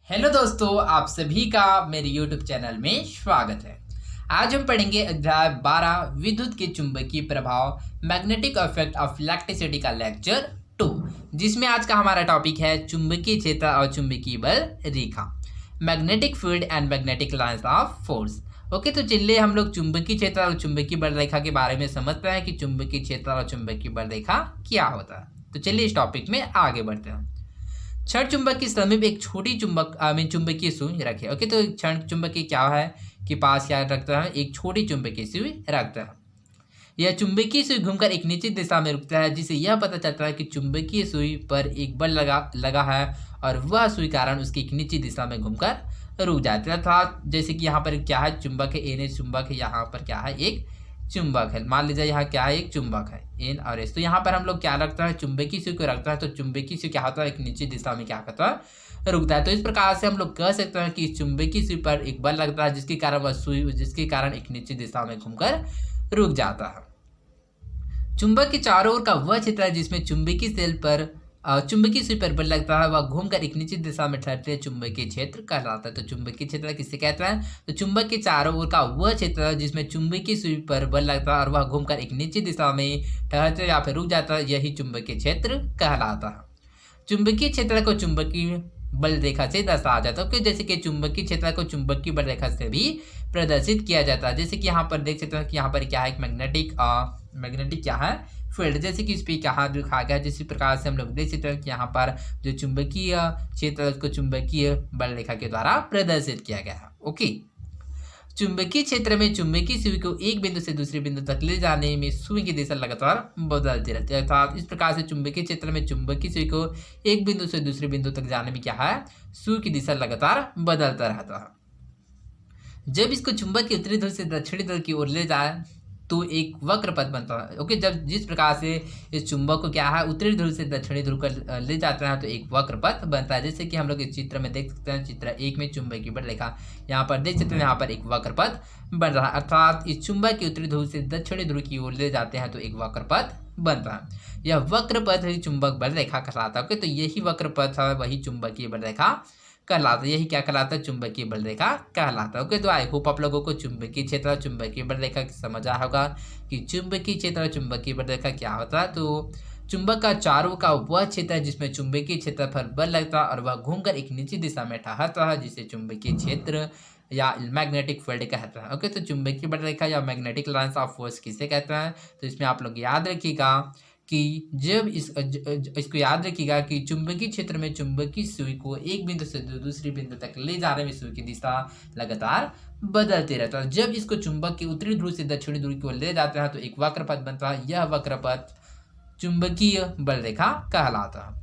Hello दोस्तों, आप सभी का मेरे YouTube चैनल में स्वागत है। आज हम पढ़ेंगे अध्याय 12 विद्युत के चुंबकीय प्रभाव मैग्नेटिक इफेक्ट ऑफ इलेक्ट्रिसिटी का लेक्चर 2, जिसमें आज का हमारा टॉपिक है चुंबकीय क्षेत्र और चुंबकीय बल रेखा, magnetic field and magnetic lines of force. Okay, तो चलिए हम लोग चुंबकीय क्षेत्र और चुंबकीय बल रेखा के बारे में समझते हैं कि चुंबकीय क्षेत्र और चुंबकीय बल रेखा क्या होता है। तो चलिए इस टॉपिक में आगे बढ़ते हैं। क्षण चुंबक के समीप एक छोटी चुंबकीय सुई रखे। ओके, तो क्षण चुंबकीय क्या है कि पास क्या रखता है, एक छोटी चुंबकीय सुई रखता है। यह चुंबकीय सुई घूमकर एक निश्चित दिशा में रुकता है, जिससे यह पता चलता है कि चुंबकीय सुई पर एक बल लगा है और वह सुई कारण उसकी एक निश्चित दिशा में घूमकर रुक जाती है। अर्थात जैसे कि यहाँ पर क्या है, चुंबक है, एन चुंबक है, यहाँ पर क्या है, एक चुंबक है। मान लीजिए यहाँ क्या है, एक चुंबक है, एन और एस। तो यहाँ पर हम लोग क्या रखता है, चुंबकीय सुई को रखता है। तो चुंबकीय सुई क्या होता है, एक निश्चित दिशा में क्या करता है, रुकता है। तो इस प्रकार से हम लोग कह सकते हैं कि इस चुंबकीय सुई पर एक बल लगता है, जिसके कारण एक निश्चित दिशा में घूमकर रुक जाता है। चुंबक के चारों ओर का वह क्षेत्र है जिसमें चुंबकीय सुई पर बल लगता है, वह घूमकर एक निश्चित दिशा में ठहरते चुंबकीय क्षेत्र कहलाता है। तो चुंबकीय क्षेत्र किसे कहते हैं, तो चुंबक के चारों ओर का वह क्षेत्र है जिसमें चुंबकीय सुई पर बल लगता है और वह घूमकर एक निश्चित दिशा में ठहरते या फिर रुक जाता है, यही चुंबकीय क्षेत्र कहलाता है। चुंबकीय क्षेत्र को चुंबकीय बल रेखा से दर्शाया जाता है। जैसे कि चुंबकीय क्षेत्र को चुंबकीय बल रेखा से भी प्रदर्शित किया जाता है। जैसे कि यहाँ पर देख सकते हैं कि यहाँ पर क्या है, एक मैग्नेटिक क्या है, फील्ड। जैसे कि इस पर क्या दिखाया गया है, जिस प्रकार से हम लोग देख सकते हैं कि यहाँ पर जो चुंबकीय क्षेत्र है उसको चुंबकीय बल रेखा के द्वारा प्रदर्शित किया गया है। ओके, चुंबकीय क्षेत्र में चुंबकीय सुई को एक बिंदु से दूसरे बिंदु तक ले जाने में सुई की दिशा लगातार बदलती रहती है। अर्थात इस प्रकार से चुंबकीय क्षेत्र में चुंबकीय सुई को एक बिंदु से दूसरे बिंदु तक जाने में क्या है, सुई की दिशा लगातार बदलता रहता है। जब इसको चुंबक के उत्तरी ध्रुव से दक्षिणी ध्रुव की ओर ले जाए तो एक वक्र पथ बनता है। ओके, जब जिस प्रकार से इस चुंबक को क्या है, उत्तरी ध्रुव से दक्षिणी ध्रुव कर ले जाते हैं तो एक वक्र पथ बनता है। जैसे कि हम लोग इस चित्र में देख सकते हैं, चित्र 1 में चुंबकीय बल रेखा, यहाँ पर देख सकते हैं यहाँ पर एक वक्र पथ बन रहा है। अर्थात इस चुंबक के उत्तरी ध्रुव से दक्षिणी ध्रुव की ओर ले जाते हैं तो एक वक्र पथ बनता है। यह वक्र पथ ही चुंबक बल रेखा कहलाता है। ओके, तो यही वक्र पथ है, वही चुंबकीय बल रेखा कहलाता है। यही क्या कहलाता है, चुंबकीय बल रेखा कहलाता है। ओके, तो आई होप आप लोगों को चुंबकीय क्षेत्र और चुंबकीय बल रेखा समझ आया होगा कि चुंबकीय क्षेत्र और चुंबकीय बल रेखा क्या होता है। तो चुंबक का चारों का वह क्षेत्र है जिसमें चुंबकीय क्षेत्र पर बल लगता है और वह घूमकर एक निश्चित दिशा में ठहरता है, जिसे चुंबकीय क्षेत्र या मैग्नेटिक फील्ड कहते हैं। ओके, तो चुंबकीय बल रेखा या मैग्नेटिक लाइंस ऑफ फोर्स किसे कहते हैं, तो इसमें आप लोग याद रखिएगा कि जब इसको याद रखिएगा कि चुंबकीय क्षेत्र में चुंबकीय सुई को एक बिंदु से दूसरी बिंदु तक ले जाने में सुई की दिशा लगातार बदलते रहता है। जब इसको चुंबक के उत्तरी ध्रुव से दक्षिणी ध्रुव की ओर ले जाते हैं तो एक वक्र पथ बनता है। यह वक्र पथ चुंबकीय बल रेखा कहलाता है।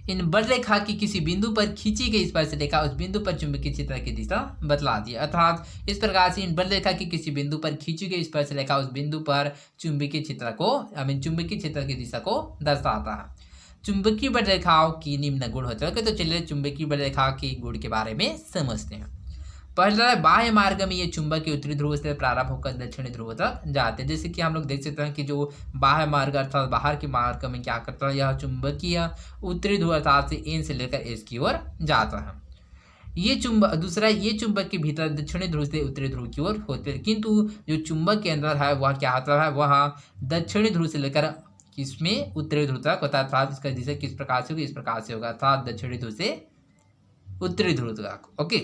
इन बल रेखा की किसी बिंदु पर खींची गई स्पर्श रेखा उस बिंदु पर चुंबकीय क्षेत्र की दिशा बतलाती है। अर्थात इस प्रकार से इन बल रेखा की किसी बिंदु पर खींची गई स्पर्श रेखा उस बिंदु पर चुंबकीय क्षेत्र की दिशा को दर्शाता है। चुंबकीय बल रेखाओं की निम्न गुण होते हैं। तो चलिए चुंबकीय बल रेखा के गुण के बारे में समझते हैं। पहला है बाह्य मार्ग में ये चुंबक के उत्तरी ध्रुव से प्रारंभ होकर दक्षिणी ध्रुव तक जाते हैं। जैसे कि हम लोग देख सकते हैं कि जो बाह्य मार्ग अर्थात बाहर के मार्ग में क्या करता है, यह चुंबकीय उत्तरी ध्रुव अर्थात से एन से लेकर एस की ओर जाता है। ये चुंबक के भीतर दक्षिणी ध्रुव से उत्तरी ध्रुव की ओर होते हैं, किंतु जो चुंबक के अंदर है वह क्या होता है, वह दक्षिणी ध्रुव से लेकर किसमें उत्तरी ध्रुव तक होता है। अर्थात इसका दिशा किस प्रकार से होगी, इस प्रकार से होगा, अर्थात दक्षिणी ध्रुव से उत्तरी ध्रुव तक। ओके,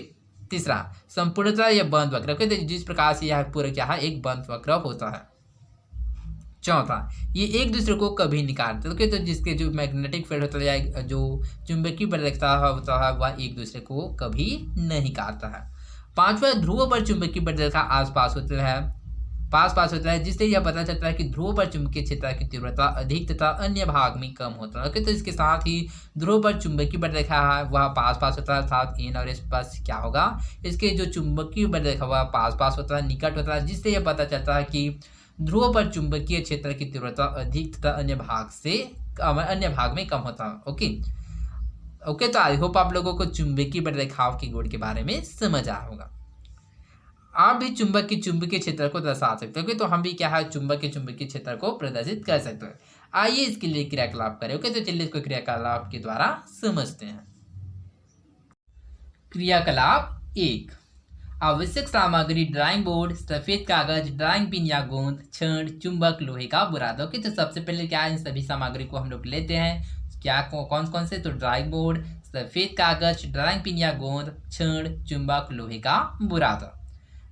तीसरा संपूर्णतः यह बंद वक्र, जिस प्रकार से यह पूरा क्या है, एक बंद वक्र होता है। चौथा, ये एक दूसरे को कभी नहीं काटते। ओके, तो जिसके जो मैग्नेटिक फील्ड होता है या जो चुंबकीय बल रेखा होता है वह एक दूसरे को कभी नहीं काटता है। पांचवा, ध्रुव पर चुंबकीय बल रेखा पास होता है, जिससे यह पता चलता है कि ध्रुव पर चुंबकीय क्षेत्र की तीव्रता अधिक तथा अन्य भाग में कम होता है। ओके, तो इसके साथ ही ध्रुव पर चुंबकीय बल रेखा है वह पास होता है, अर्थात एन और एस पास क्या होगा, इसके जो चुंबकीय बल रेखा वह पास होता है, निकट होता है, जिससे यह पता चलता है कि ध्रुव पर चुंबकीय क्षेत्र की तीव्रता अधिक तथा अन्य भाग में कम होता है। ओके, तो आई होप आप लोगों को चुंबकीय बल रेखाओं के गुण के बारे में समझ आया होगा। आप भी चुंबकीय क्षेत्र को दर्शा सकते हो। तो हम भी क्या है, चुंबकीय क्षेत्र को प्रदर्शित कर सकते हैं। आइए इसके लिए क्रियाकलाप करें। ओके, तो चलिए इसको क्रियाकलाप के द्वारा समझते हैं। क्रियाकलाप 1। आवश्यक सामग्री ड्राइंग बोर्ड, सफेद कागज, ड्राइंग पिन या गोंद, छड़, चुंबक, लोहे का बुरादा। ओके, तो सबसे पहले क्या इन सभी सामग्री को हम लोग लेते हैं। क्या कौन कौन से? तो ड्राइंग बोर्ड, सफेद कागज, ड्राइंग पिन या गोंद, छड़, चुंबक, लोहे का बुरादा।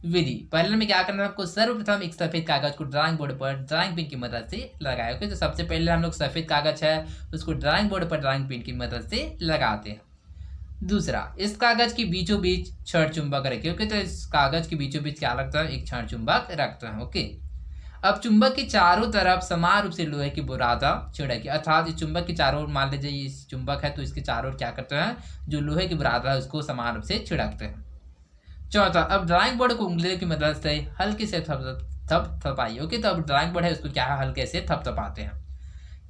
विधि: पहले में क्या करना है आपको, सर्वप्रथम एक सफेद कागज को ड्राइंग बोर्ड पर ड्राइंग पिन की मदद से लगाए। ओके, तो सबसे पहले हम लोग सफेद कागज है उसको ड्राइंग बोर्ड पर ड्राइंग पिन की मदद से लगाते हैं। दूसरा, इस कागज के बीचों बीच क्षण चुंबक रखे। ओके, तो इस कागज के बीचों बीच क्या रखता है? एक क्षण चुंबक रखता है। ओके, अब चुंबक के चारों तरफ समान रूप से लोहे की बुरादा छिड़की, अर्थात इस चुंबक के चारों ओर, मान लीजिए इस चुंबक है तो इसके चारों ओर क्या करते हैं? जो लोहे की बुरादा है उसको समान रूप से छिड़कते हैं। चौथा, अब ड्राइंग बोर्ड को उंगलियों की मदद से हल्के से थपथपाइए। ओके, तो अब ड्राइंग बोर्ड है उसको क्या है? हल्के से थपथपाते हैं।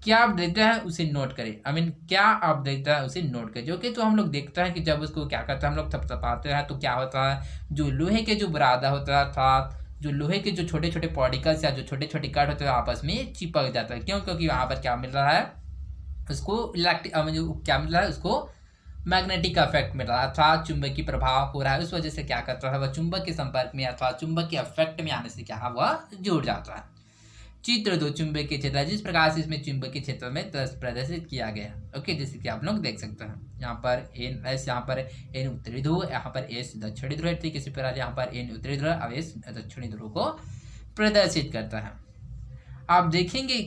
क्या आप देखते हैं उसे नोट करें। क्या आप देखते हैं उसे नोट करें। ओके, तो हम लोग देखते हैं कि जब उसको क्या करते हैं हम लोग थपथपाते हैं तो क्या होता है? जो लोहे के जो बुरादा होता है अर्थात जो लोहे के जो छोटे छोटे पार्टिकल्स या जो छोटे छोटे कण होते हैं आपस में चिपक जाता है। क्यों? क्योंकि वहां पर क्या मिल रहा है? उसको क्या मिल रहा है? उसको मैग्नेटिक इफेक्ट मिल रहा है अर्थात चुंबकीय प्रभाव हो रहा है। उस वजह से क्या करता है? वह चुंबक के संपर्क में अथवा चुंबक के इफेक्ट में आने से क्या है? वह जुड़ जाता है। चित्र 2, चुंबकीय क्षेत्र। जिस प्रकार से इसमें चुंबकीय क्षेत्र में प्रदर्शित किया गया। ओके, जैसे कि आप लोग देख सकते हैं यहाँ पर एन एस, यहाँ पर एन उत्तरी ध्रुव, यहाँ पर एस दक्षिणी ध्रुव, ठीक इसी प्रकार यहाँ पर एन उत्तरी ध्रुव और एस दक्षिणी ध्रुव को प्रदर्शित करता है। आप देखेंगे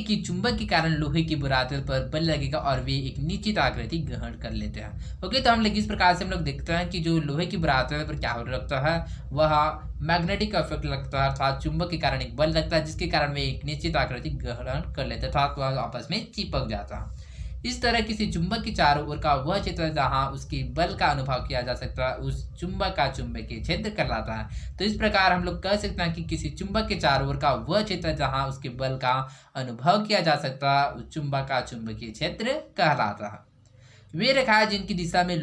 कि चुंबक के कारण लोहे की बुरादा पर बल लगेगा और वे एक निश्चित आकृति ग्रहण कर लेते हैं। ओके, तो हम लोग इस प्रकार से हम लोग देखते हैं कि जो लोहे की बुरादा पर क्या हो लगता है? वह मैग्नेटिक इफेक्ट लगता है अर्थात चुंबक के कारण एक बल लगता है जिसके कारण वे एक निश्चित आकृति ग्रहण कर लेते हैं अर्थात वह आपस में चिपक जाता है। इस तरह किसी चुंबक के चारों ओर का वह क्षेत्र जहां उसके बल का अनुभव किया जा सकता है उस चुंबक का चुंबकीय क्षेत्र कहलाता है। तो इस प्रकार हम लोग कह सकते हैं कि किसी चुंबक के चारों ओर का वह क्षेत्र जहां उसके बल का अनुभव किया जा सकता है उस चुंबक का चुंबकीय क्षेत्र कहलाता है। वे रेखाएं जिनकी दिशा में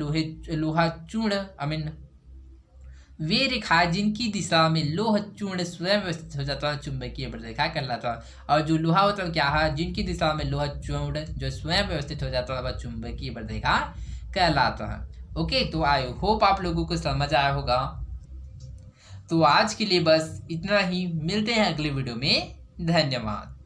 वे रेखाएं जिनकी दिशा में लोह चूर्ण स्वयं व्यवस्थित हो जाता है चुंबकीय रेखा कहलाता है। और जो लोहा होता है क्या है? जिनकी दिशा में लोह चूर्ण जो स्वयं व्यवस्थित हो जाता है वह चुंबकीय रेखा कहलाता है। ओके, तो आई होप आप लोगों को समझ आया होगा। तो आज के लिए बस इतना ही, मिलते हैं अगले वीडियो में। धन्यवाद।